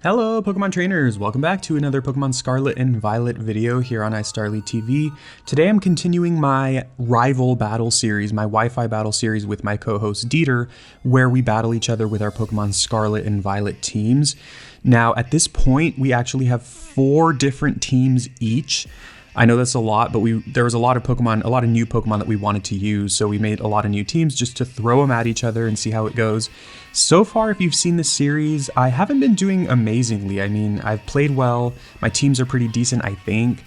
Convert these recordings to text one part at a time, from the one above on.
Hello Pokemon trainers, welcome back to another Pokemon Scarlet and Violet video here on iStarly TV. Today I'm continuing my rival battle series, my Wi-Fi battle series with my co-host Deiter, where we battle each other with our Pokemon Scarlet and Violet teams. Now at this point we actually have 4 different teams each. I know that's a lot, but there was a lot of new Pokemon that we wanted to use, so we made a lot of new teams just to throw them at each other and see how it goes. So far, if you've seen this series, I haven't been doing amazingly. I mean, I've played well, my teams are pretty decent, I think,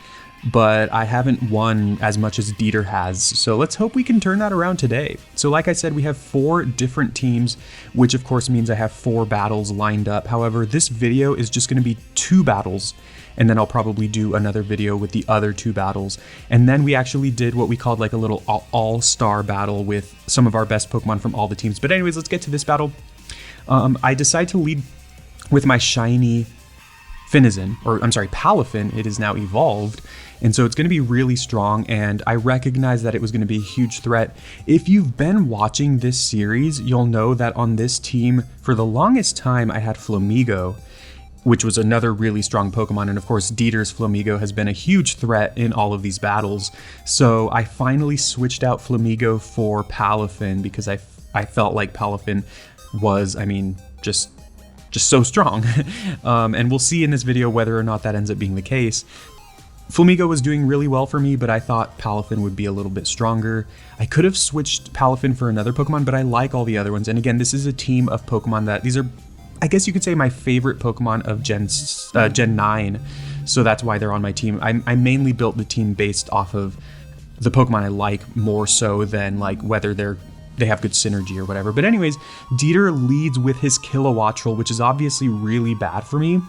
but I haven't won as much as Deiter has, so let's hope we can turn that around today. So like I said, we have 4 different teams, which of course means I have 4 battles lined up. However, this video is just going to be 2 battles, and then I'll probably do another video with the other 2 battles. And then we actually did what we called like a little all-star battle with some of our best Pokemon from all the teams. But anyways, let's get to this battle. I decide to lead with my shiny Palafin. It is now evolved, and so it's going to be really strong, and I recognize that it was going to be a huge threat. If you've been watching this series, you'll know that on this team, for the longest time, I had Flamigo, which was another really strong Pokemon, and of course Deiter's Flamigo has been a huge threat in all of these battles. So I finally switched out Flamigo for Palafin because I felt like Palafin was, just so strong. And we'll see in this video whether or not that ends up being the case. Flamigo was doing really well for me, but I thought Palafin would be a little bit stronger. I could have switched Palafin for another Pokemon, but I like all the other ones. And again, this is a team of Pokemon that these are, I guess you could say, my favorite Pokemon of Gen 9, so that's why they're on my team. I mainly built the team based off of the Pokemon I like more so than like whether they have good synergy or whatever. But anyways, Deiter leads with his Kilowattrel, which is obviously really bad for me.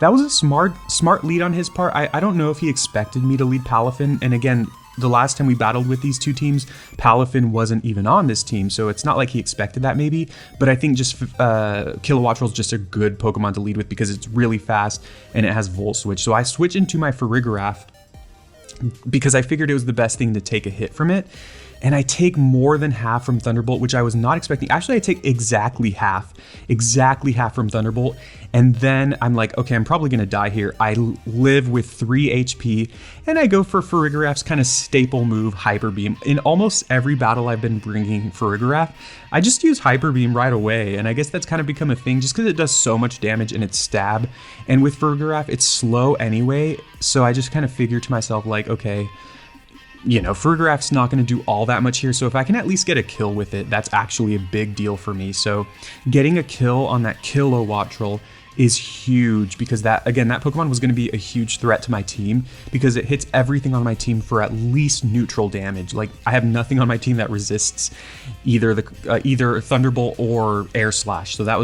That was a smart lead on his part. I don't know if he expected me to lead Palafin, and again, the last time we battled with these 2 teams, Palafin wasn't even on this team, so it's not like he expected that maybe, but I think just Kilowattrel is just a good Pokemon to lead with because it's really fast and it has Volt Switch. So I switch into my Farigiraf because I figured it was the best thing to take a hit from it. And I take more than half from Thunderbolt, which I was not expecting. Actually, I take exactly half from Thunderbolt. And then I'm like, okay, I'm probably gonna die here. I live with 3 HP, and I go for Farigiraf's kind of staple move, Hyper Beam. In almost every battle I've been bringing Farigiraf, I just use Hyper Beam right away. And I guess that's kind of become a thing just because it does so much damage and it's stab. And with Farigiraf, it's slow anyway. So I just kind of figure to myself like, okay, you know, Farigiraf's not going to do all that much here, so if I can at least get a kill with it, that's actually a big deal for me. So getting a kill on that Kilowattrel is huge because that Pokemon was going to be a huge threat to my team because it hits everything on my team for at least neutral damage. Like, I have nothing on my team that resists either Thunderbolt or Air Slash, so that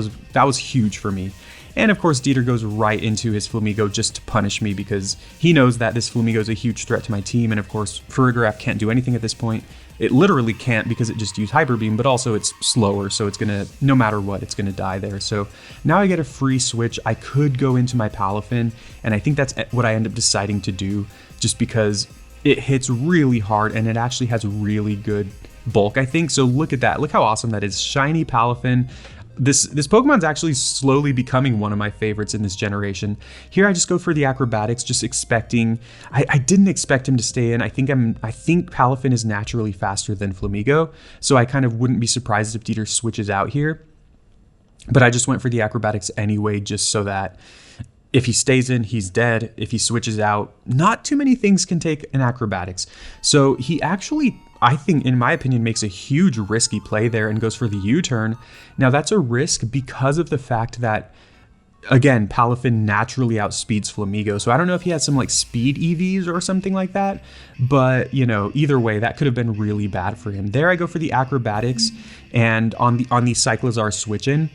was huge for me. And of course, Deiter goes right into his Flamigo just to punish me because he knows that this Flamigo is a huge threat to my team. And of course, Farigiraf can't do anything at this point. It literally can't because it just used Hyper Beam, but also it's slower, so it's gonna, no matter what, it's gonna die there. So now I get a free switch. I could go into my Palafin, and I think that's what I end up deciding to do just because it hits really hard and it actually has really good bulk, I think. So look at that. Look how awesome that is. Shiny Palafin. This Pokemon's actually slowly becoming one of my favorites in this generation. Here I just go for the acrobatics, just expecting, I didn't expect him to stay in. I think Palafin is naturally faster than Flamigo, so I kind of wouldn't be surprised if Deiter switches out here. But I just went for the acrobatics anyway, just so that if he stays in, he's dead. If he switches out, not too many things can take an acrobatics. So he actually, I think, in my opinion, makes a huge risky play there and goes for the U-turn. Now that's a risk because of the fact that, again, Palafin naturally outspeeds Flamigo. So I don't know if he has some like speed EVs or something like that, but you know, either way, that could have been really bad for him. There I go for the acrobatics, and on the Cyclizar switch in,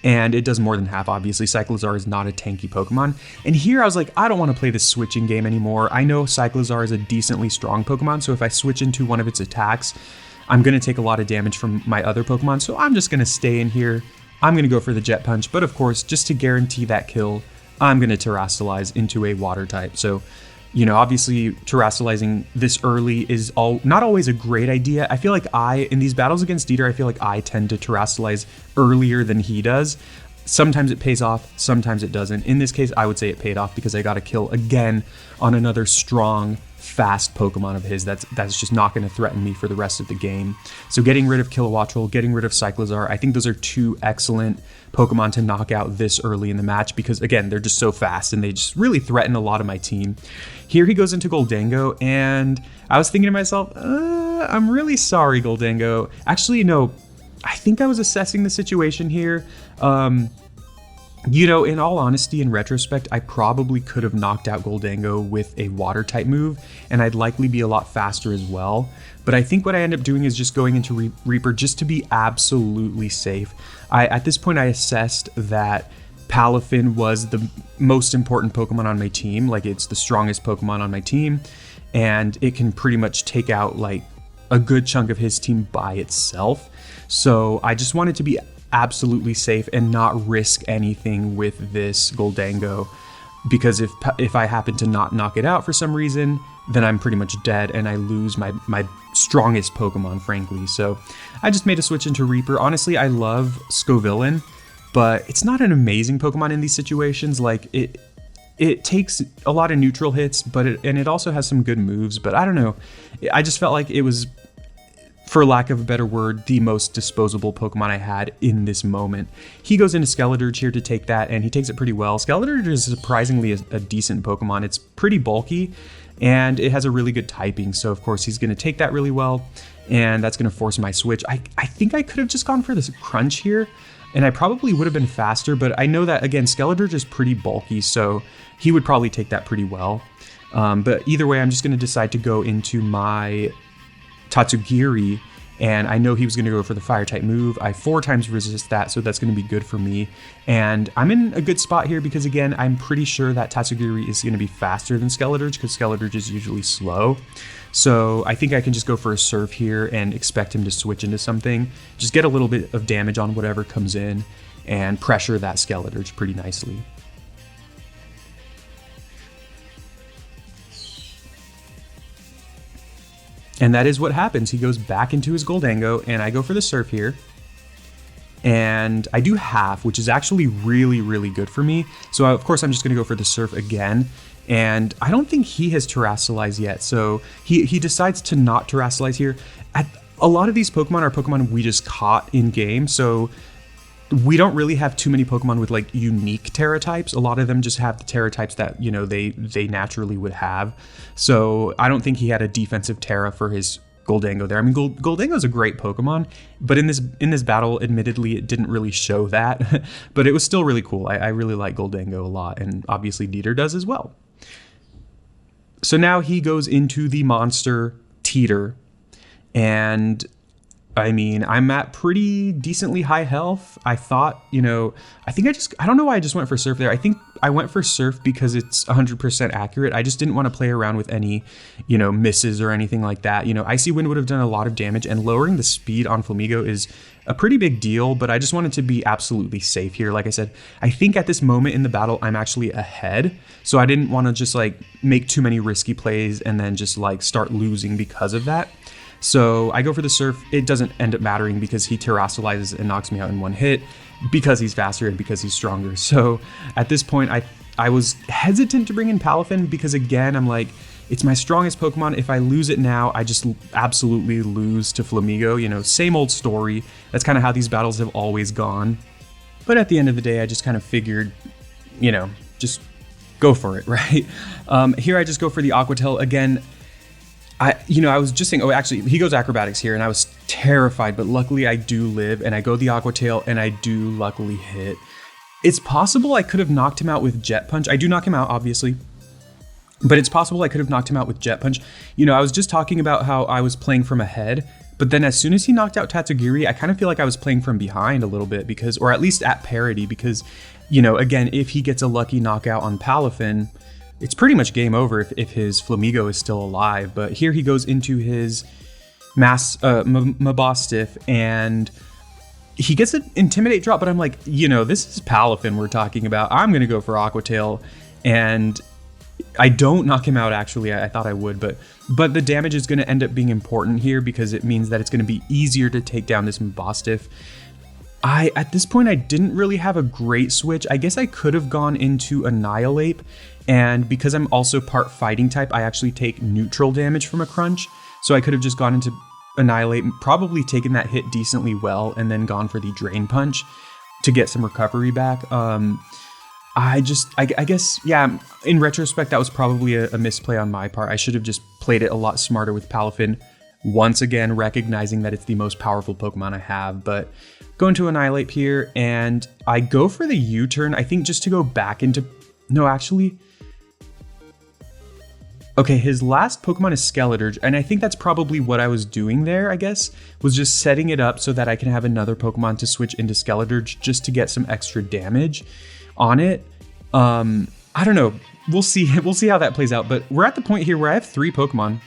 and it does more than half. Obviously, Cyclizar is not a tanky Pokemon. And here I was like, I don't want to play this switching game anymore. I know Cyclizar is a decently strong Pokemon, so if I switch into one of its attacks, I'm going to take a lot of damage from my other Pokemon, so I'm just going to stay in here. I'm going to go for the Jet Punch, but of course, just to guarantee that kill, I'm going to Terrasilize into a Water type. So You know, obviously terrestrializing this early is not always a great idea. I feel like in these battles against Deiter, I feel like I tend to terrestrialize earlier than he does. Sometimes it pays off, sometimes it doesn't. In this case, I would say it paid off because I got a kill again on another strong, fast Pokemon of his that's just not going to threaten me for the rest of the game. So getting rid of Kilowattrel, getting rid of Cyclizar, I think those are two excellent Pokemon to knock out this early in the match because, again, they're just so fast and they just really threaten a lot of my team. Here he goes into Goldango, and I was thinking to myself, I'm really sorry, Goldango. Actually, no, I think I was assessing the situation here. You know, in all honesty, in retrospect, I probably could have knocked out Goldango with a water type move, and I'd likely be a lot faster as well. But I think what I end up doing is just going into Reaper just to be absolutely safe. At this point, I assessed that Palafin was the most important Pokemon on my team. Like, it's the strongest Pokemon on my team, and it can pretty much take out like a good chunk of his team by itself. So I just wanted to be absolutely safe and not risk anything with this Goldango, because if I happen to not knock it out for some reason, then I'm pretty much dead and I lose my strongest Pokemon, frankly. So I just made a switch into Reaper. Honestly, I love Scovillain, but it's not an amazing Pokemon in these situations. Like, it takes a lot of neutral hits, but it also has some good moves. But I don't know, I just felt like it was, for lack of a better word, the most disposable Pokemon I had in this moment. He goes into Skeledirge here to take that, and he takes it pretty well. Skeledirge is surprisingly a decent Pokemon. It's pretty bulky, and it has a really good typing, so of course he's going to take that really well, and that's going to force my switch. I think I could have just gone for this Crunch here, and I probably would have been faster, but I know that, again, Skeledirge is pretty bulky, so he would probably take that pretty well. But either way, I'm just going to decide to go into my Tatsugiri, and I know he was going to go for the fire type move. I 4 times resist that, so that's going to be good for me. And I'm in a good spot here because, again, I'm pretty sure that Tatsugiri is going to be faster than Skeledirge because Skeledirge is usually slow. So I think I can just go for a Surf here and expect him to switch into something. Just get a little bit of damage on whatever comes in and pressure that Skeledirge pretty nicely. And that is what happens. He goes back into his Goldango, and I go for the Surf here. And I do half, which is actually really, really good for me. So of course I'm just going to go for the Surf again. And I don't think he has Terrasilize yet, so he decides to not Terrasilize here. A lot of these Pokemon are Pokemon we just caught in game, so we don't really have too many Pokemon with like unique Terra types. A lot of them just have the Terra types that, you know, they naturally would have. So I don't think he had a defensive Terra for his Goldango there. I mean, Goldango is a great Pokemon, but in this battle, admittedly, it didn't really show that. But it was still really cool. I really like Goldango a lot, and obviously Deiter does as well. So now he goes into the monster Teeter, and I mean, I'm at pretty decently high health. I thought, you know, I don't know why I just went for Surf there. I think I went for Surf because it's 100% accurate. I just didn't want to play around with any, you know, misses or anything like that. You know, Icy Wind would have done a lot of damage, and lowering the speed on Flamigo is a pretty big deal, but I just wanted to be absolutely safe here. Like I said, I think at this moment in the battle, I'm actually ahead. So I didn't want to just like make too many risky plays and then just like start losing because of that. So I go for the Surf. It doesn't end up mattering because he Terrasilizes and knocks me out in one hit because he's faster and because he's stronger. So at this point, I was hesitant to bring in Palafin because, again, I'm like, it's my strongest Pokemon. If I lose it now, I just absolutely lose to Flamigo. You know, same old story. That's kind of how these battles have always gone. But at the end of the day, I just kind of figured, you know, just go for it, right? Here I just go for the Aqua Tail again. I was just saying, oh, actually, he goes Acrobatics here, and I was terrified, but luckily I do live, and I go the Aqua Tail, and I do luckily hit. It's possible I could have knocked him out with Jet Punch. I do knock him out, obviously, but it's possible I could have knocked him out with Jet Punch. You know, I was just talking about how I was playing from ahead, but then as soon as he knocked out Tatsugiri, I kind of feel like I was playing from behind a little bit because, or at least at parity, because, you know, again, if he gets a lucky knockout on Palafin, it's pretty much game over if his Flamigo is still alive. But here he goes into his Mabostiff, and he gets an Intimidate drop, but I'm like, you know, this is Palafin we're talking about. I'm going to go for Aqua Tail, and I don't knock him out, actually. I thought I would, but the damage is going to end up being important here because it means that it's going to be easier to take down this Mabostiff. At this point, I didn't really have a great switch. I guess I could have gone into Annihilate, and because I'm also part fighting type, I actually take neutral damage from a crunch. So I could have just gone into Annihilate and probably taken that hit decently well and then gone for the Drain Punch to get some recovery back. I guess, yeah, in retrospect, that was probably a misplay on my part. I should have just played it a lot smarter with Palafin, once again recognizing that it's the most powerful Pokemon I have. But going to Annihilate here, and I go for the U-turn, I think just to go back into... No, actually... Okay, his last Pokemon is Skeleturge, and I think that's probably what I was doing there, I guess, was just setting it up so that I can have another Pokemon to switch into Skeleturge just to get some extra damage on it. I don't know. We'll see how that plays out, but we're at the point here where I have 3 Pokemon,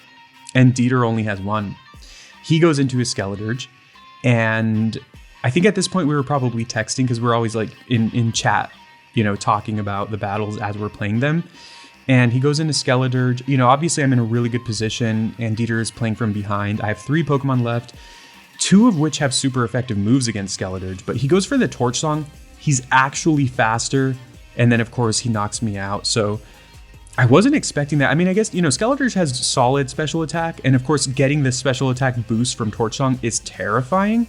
and Deiter only has 1. He goes into his Skeleturge, and I think at this point we were probably texting because we're always like in chat, you know, talking about the battles as we're playing them. And he goes into Skeleturge. You know, obviously I'm in a really good position, and Deiter is playing from behind. I have 3 Pokemon left, 2 of which have super effective moves against Skeleturge, but he goes for the Torch Song. He's actually faster, and then of course he knocks me out. So I wasn't expecting that. I mean, I guess, you know, Skeleturge has solid special attack, and of course getting the special attack boost from Torch Song is terrifying.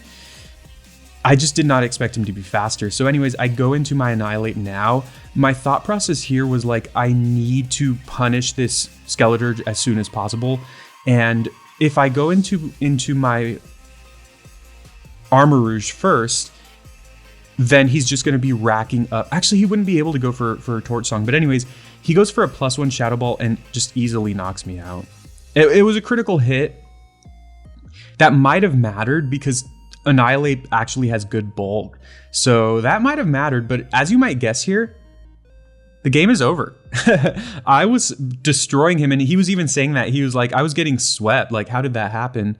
I just did not expect him to be faster. So anyways, I go into my Annihilate now. My thought process here was like, I need to punish this Skeleturge as soon as possible. And if I go into my Armarouge first, then he's just going to be racking up. Actually, he wouldn't be able to go for Torch Song. But anyways, he goes for a +1 Shadow Ball and just easily knocks me out. It was a critical hit. That might have mattered because Annihilate actually has good bulk. So that might have mattered. But as you might guess here, the game is over. I was destroying him, and he was even saying that. He was like, I was getting swept. Like, how did that happen?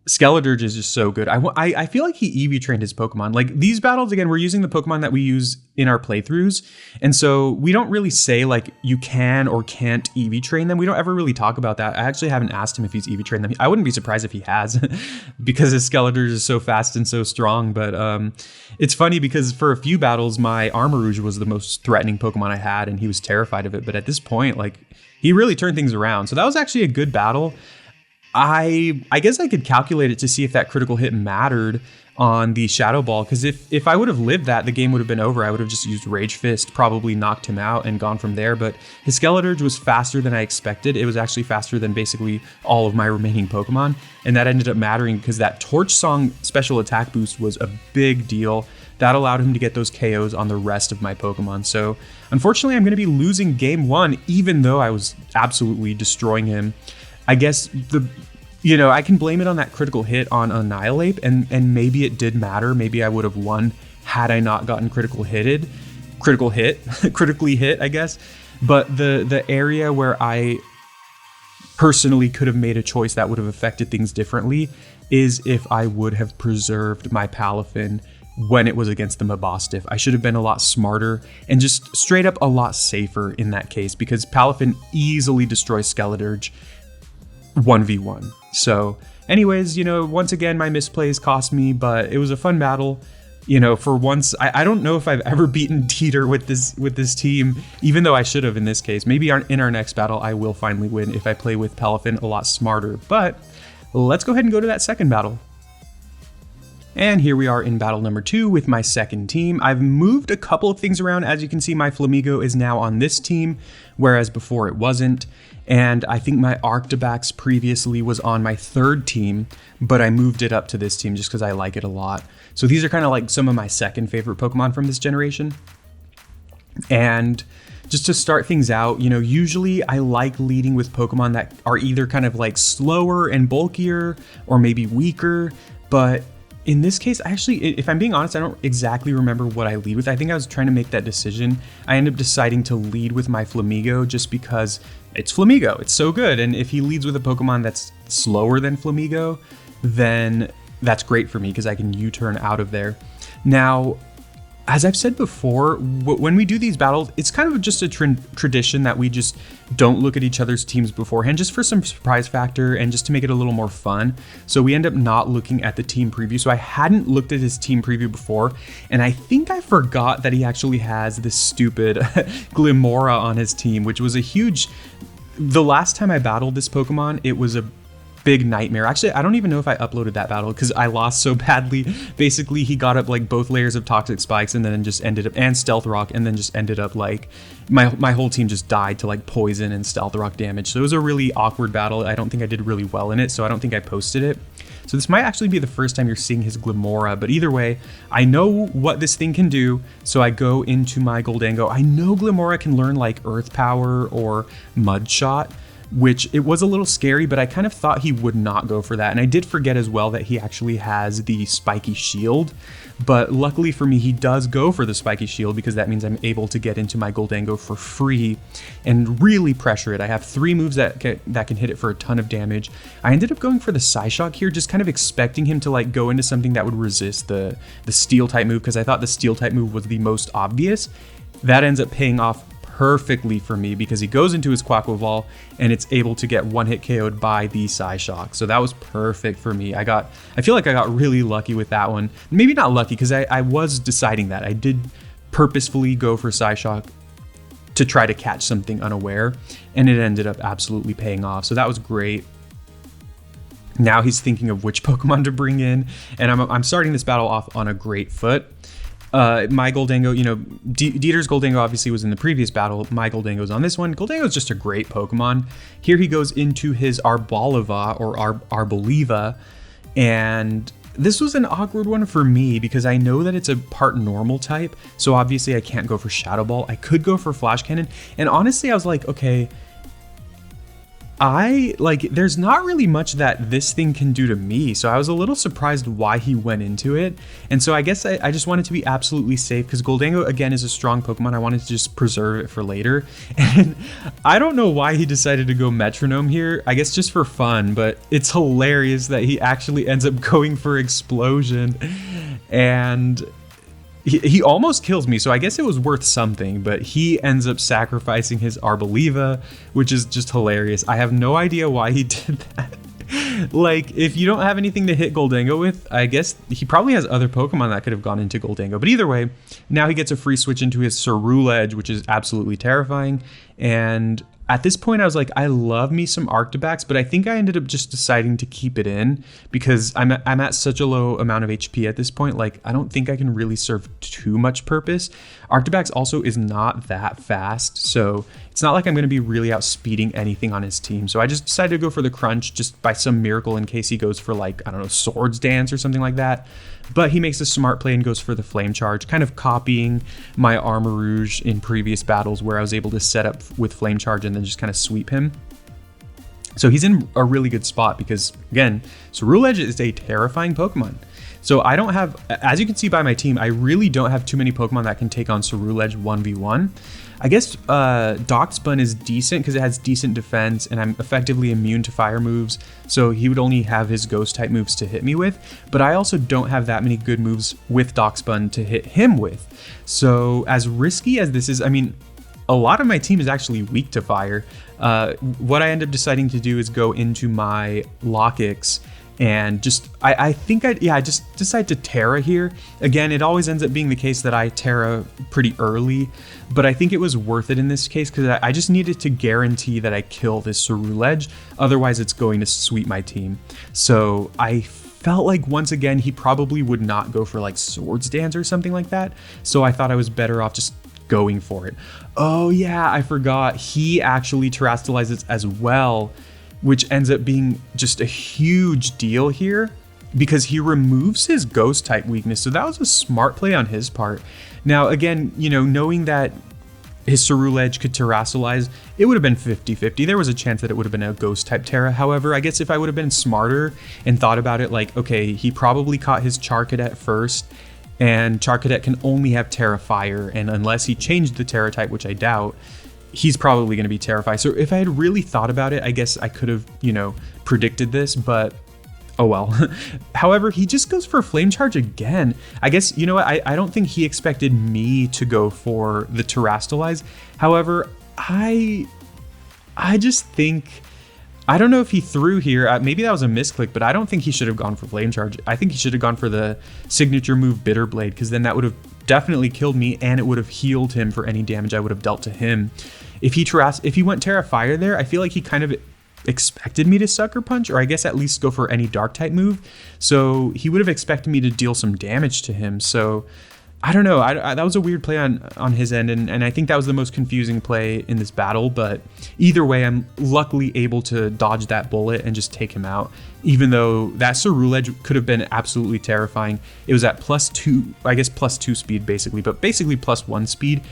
Skeleturge is just so good. I feel like he EV trained his Pokemon. Like, these battles, again, we're using the Pokemon that we use in our playthroughs. And so we don't really say, like, you can or can't EV train them. We don't ever really talk about that. I actually haven't asked him if he's EV trained them. I wouldn't be surprised if he has because his Skeleturge is so fast and so strong. But it's funny because for a few battles, my Armarouge was the most threatening Pokemon I had, and he was terrified of it. But at this point, like, he really turned things around. So that was actually a good battle. I guess I could calculate it to see if that critical hit mattered on the Shadow Ball, because if I would have lived that, the game would have been over. I would have just used Rage Fist, probably knocked him out and gone from there. But his Skeleturge was faster than I expected. It was actually faster than basically all of my remaining Pokemon, and that ended up mattering because that Torch Song special attack boost was a big deal. That allowed him to get those KOs on the rest of my Pokemon. So unfortunately, I'm going to be losing game 1, even though I was absolutely destroying him. I guess I can blame it on that critical hit on Annihilate, and maybe it did matter. Maybe I would have won had I not gotten critically hit, I guess. But the area where I personally could have made a choice that would have affected things differently is if I would have preserved my Palafin when it was against the Mabostiff. I should have been a lot smarter and just straight up a lot safer in that case, because Palafin easily destroys Skeleturge 1v1. So anyways, once again, my misplays cost me, but it was a fun battle. For once, I don't know if I've ever beaten Deiter with this team, even though I should have in this case. Maybe in our next battle, I will finally win if I play with Palafin a lot smarter. But let's go ahead and go to that second battle. And here we are in battle number 2 with my second team. I've moved a couple of things around. As you can see, my Flamigo is now on this team, whereas before it wasn't. And I think my Arctibax previously was on my third team, but I moved it up to this team just because I like it a lot. So these are kind of like some of my second favorite Pokemon from this generation. And just to start things out, usually I like leading with Pokemon that are either kind of like slower and bulkier or maybe weaker, but in this case, actually, if I'm being honest, I don't exactly remember what I lead with. I think I was trying to make that decision. I ended up deciding to lead with my Flamigo just because it's Flamigo. It's so good. And if he leads with a Pokemon that's slower than Flamigo, then that's great for me because I can U-turn out of there. Now, as I've said before, when we do these battles, it's kind of just a tradition that we just don't look at each other's teams beforehand, just for some surprise factor and just to make it a little more fun. So we end up not looking at the team preview. So I hadn't looked at his team preview before, and I think I forgot that he actually has this stupid Glimmora on his team, which was a huge... The last time I battled this Pokemon, it was a big nightmare. Actually, I don't even know if I uploaded that battle because I lost so badly. Basically, he got up like both layers of Toxic Spikes and then just ended up, and Stealth Rock, and then just ended up like my whole team just died to like poison and Stealth Rock damage. So it was a really awkward battle. I don't think I did really well in it, so I don't think I posted it. So this might actually be the first time you're seeing his Glimmora, but either way, I know what this thing can do, so I go into my Goldango. I know Glimmora can learn like Earth Power or Mud Shot, which it was a little scary, but I kind of thought he would not go for that. And I did forget as well that he actually has the Spiky Shield, but luckily for me, he does go for the Spiky Shield because that means I'm able to get into my Goldango for free and really pressure it. I have 3 moves that can hit it for a ton of damage. I ended up going for the Psyshock here, just kind of expecting him to like go into something that would resist the Steel type move because I thought the Steel type move was the most obvious. That ends up paying off perfectly for me because he goes into his Quaquaval and it's able to get one-hit KO'd by the Psyshock. So that was perfect for me. I feel like I got really lucky with that one. Maybe not lucky because I was deciding that. I did purposefully go for Psyshock to try to catch something unaware, and it ended up absolutely paying off. So that was great. Now he's thinking of which Pokemon to bring in, and I'm starting this battle off on a great foot. My Goldango, you know, Deiter's Goldango obviously was in the previous battle. My Goldango's on this one. Goldango is just a great Pokemon. Here he goes into his Arboliva or Arboliva, and this was an awkward one for me because I know that it's a part normal type, so obviously I can't go for Shadow Ball. I could go for Flash Cannon, and honestly I was like, okay, there's not really much that this thing can do to me, so I was a little surprised why he went into it. And so I guess I just wanted to be absolutely safe because Goldango, again, is a strong Pokemon. I wanted to just preserve it for later. And I don't know why he decided to go Metronome here. I guess just for fun, but it's hilarious that he actually ends up going for Explosion. And he almost kills me, so I guess it was worth something, but he ends up sacrificing his Arboliva, which is just hilarious. I have no idea why he did that. Like, if you don't have anything to hit Goldango with, I guess he probably has other Pokemon that could have gone into Goldango. But either way, now he gets a free switch into his Ceruledge, which is absolutely terrifying. And at this point, I was like, I love me some Arctibax, but I think I ended up just deciding to keep it in because I'm at such a low amount of HP at this point. Like, I don't think I can really serve too much purpose. Arctibax also is not that fast, so it's not like I'm going to be really outspeeding anything on his team. So I just decided to go for the Crunch just by some miracle in case he goes for, like, I don't know, Swords Dance or something like that. But he makes a smart play and goes for the Flame Charge, kind of copying my Armarouge in previous battles where I was able to set up with Flame Charge and then just kind of sweep him. So he's in a really good spot because, again, Ceruledge is a terrifying Pokemon. So I don't have, as you can see by my team, I really don't have too many Pokemon that can take on Ceruledge 1v1. I guess Doxbun is decent because it has decent defense and I'm effectively immune to fire moves, so he would only have his ghost type moves to hit me with, but I also don't have that many good moves with Doxbun to hit him with. So as risky as this is, I mean, a lot of my team is actually weak to fire. What I end up deciding to do is go into my Lockix and just, I just decide to Terra here. Again, it always ends up being the case that I Terra pretty early, but I think it was worth it in this case because I just needed to guarantee that I kill this Ceruledge, otherwise it's going to sweep my team. So I felt like once again, he probably would not go for like Swords Dance or something like that, so I thought I was better off just going for it. Oh yeah, I forgot, he actually terastallizes as well, which ends up being just a huge deal here because he removes his ghost type weakness. So that was a smart play on his part. Now, again, you know, knowing that his Ceruledge could terastallize, it would have been 50-50. There was a chance that it would have been a ghost type Terra. However, I guess if I would have been smarter and thought about it like, okay, he probably caught his Charcadet first, and Charcadet can only have Terra Fire, and unless he changed the Terra type, which I doubt, he's probably going to be terrified. So if I had really thought about it, I guess I could have, you know, predicted this, but Oh well. However, he just goes for Flame Charge again. I guess, you know what, I don't think he expected me to go for the Terrastalize. However, I just think, I don't know if he threw here. Maybe that was a misclick, but I don't think he should have gone for Flame Charge. I think he should have gone for the signature move Bitter Blade, because then that would have definitely killed me and it would have healed him for any damage I would have dealt to him. If he went Terra Fire there, I feel like he kind of expected me to Sucker Punch, or I guess at least go for any Dark type move. So he would have expected me to deal some damage to him. So I don't know. That was a weird play on his end, and I think that was the most confusing play in this battle. But either way, I'm luckily able to dodge that bullet and just take him out, even though that Ceruledge could have been absolutely terrifying. It was at +2, I guess +2 speed basically, but basically +1 speed,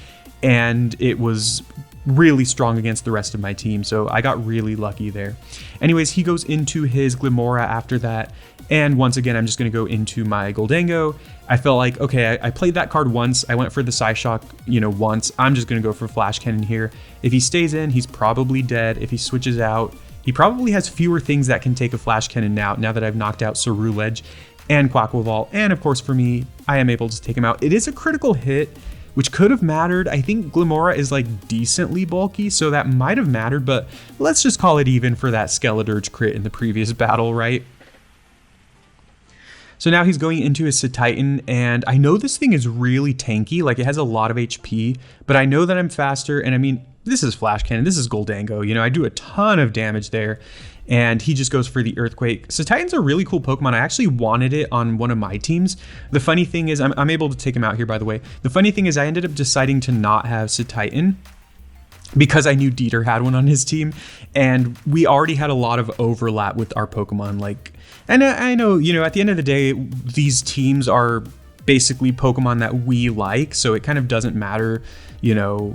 and it was really strong against the rest of my team, so I got really lucky there. Anyways, he goes into his Glimora after that, and once again, I'm just going to go into my Goldango. I felt like, okay, I played that card once, I went for the Psyshock, you know, once, I'm just going to go for Flash Cannon here. If he stays in, he's probably dead. If he switches out, he probably has fewer things that can take a Flash Cannon now that I've knocked out Ceruledge and Quaquaval, and of course for me, I am able to take him out. It is a critical hit, which could have mattered. I think Glimora is like decently bulky, so that might have mattered, but let's just call it even for that Skeledirge crit in the previous battle, right? So now he's going into his Titan, and I know this thing is really tanky, like it has a lot of HP, but I know that I'm faster, and I mean, this is Flash Cannon, this is Goldango, you know, I do a ton of damage there, and he just goes for the Earthquake. So Titan's a really cool Pokemon. I actually wanted it on one of my teams. The funny thing is, I'm able to take him out here, by the way. The funny thing is I ended up deciding to not have Titan because I knew Deiter had one on his team, and we already had a lot of overlap with our Pokemon. Like, and I know, you know, at the end of the day, these teams are basically Pokemon that we like, so it kind of doesn't matter, you know,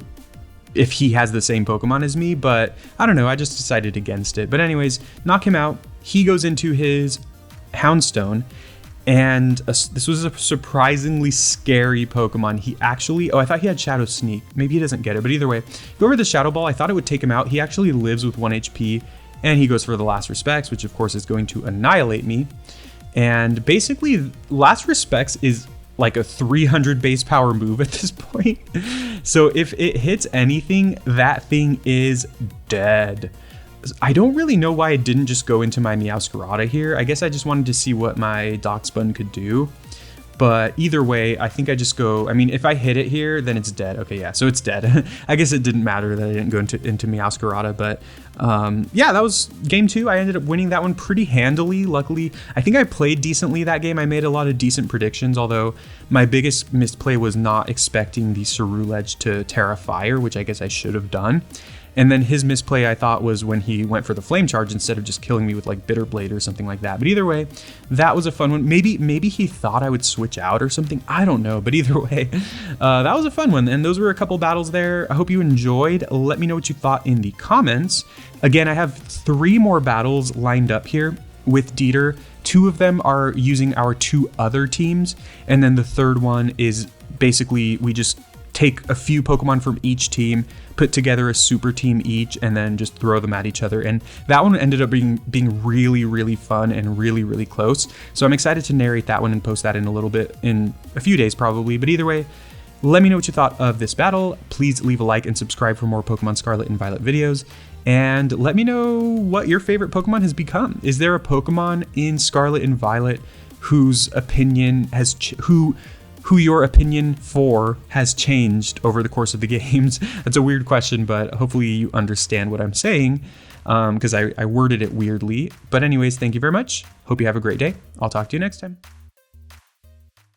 if he has the same Pokemon as me, but I don't know, I just decided against it. But anyways, knock him out. He goes into his Houndstone, and this was a surprisingly scary Pokemon. He actually, oh, I thought he had Shadow Sneak. Maybe he doesn't get it, but either way, go over the Shadow Ball. I thought it would take him out. He actually lives with 1 HP, and he goes for the Last Respects, which of course is going to annihilate me. And basically, Last Respects is like a 300 base power move at this point. So if it hits anything, that thing is dead. I don't really know why I didn't just go into my Meowscarada here. I guess I just wanted to see what my Darkspun could do. But either way, I think I just go, I mean, if I hit it here, then it's dead. Okay, yeah, so it's dead. I guess it didn't matter that I didn't go into Meowscarada, but yeah, that was game 2. I ended up winning that one pretty handily. Luckily, I think I played decently that game. I made a lot of decent predictions, although my biggest misplay was not expecting the Ceruledge to Terra Fire, which I guess I should have done. And then his misplay, I thought, was when he went for the Flame Charge instead of just killing me with like Bitter Blade or something like that. But either way, that was a fun one. Maybe he thought I would switch out or something. I don't know. But either way, that was a fun one. And those were a couple battles there. I hope you enjoyed. Let me know what you thought in the comments. Again, I have 3 more battles lined up here with Deiter. 2 of them are using our 2 other teams. And then the third one is basically we just take a few Pokemon from each team, put together a super team each, and then just throw them at each other. And that one ended up being really, really fun and really, really close. So I'm excited to narrate that one and post that in a little bit, in a few days probably. But either way, let me know what you thought of this battle. Please leave a like and subscribe for more Pokemon Scarlet and Violet videos. And let me know what your favorite Pokemon has become. Is there a Pokemon in Scarlet and Violet whose opinion has who your opinion for has changed over the course of the games? That's a weird question, but hopefully you understand what I'm saying, because I worded it weirdly. But anyways, thank you very much. Hope you have a great day. I'll talk to you next time.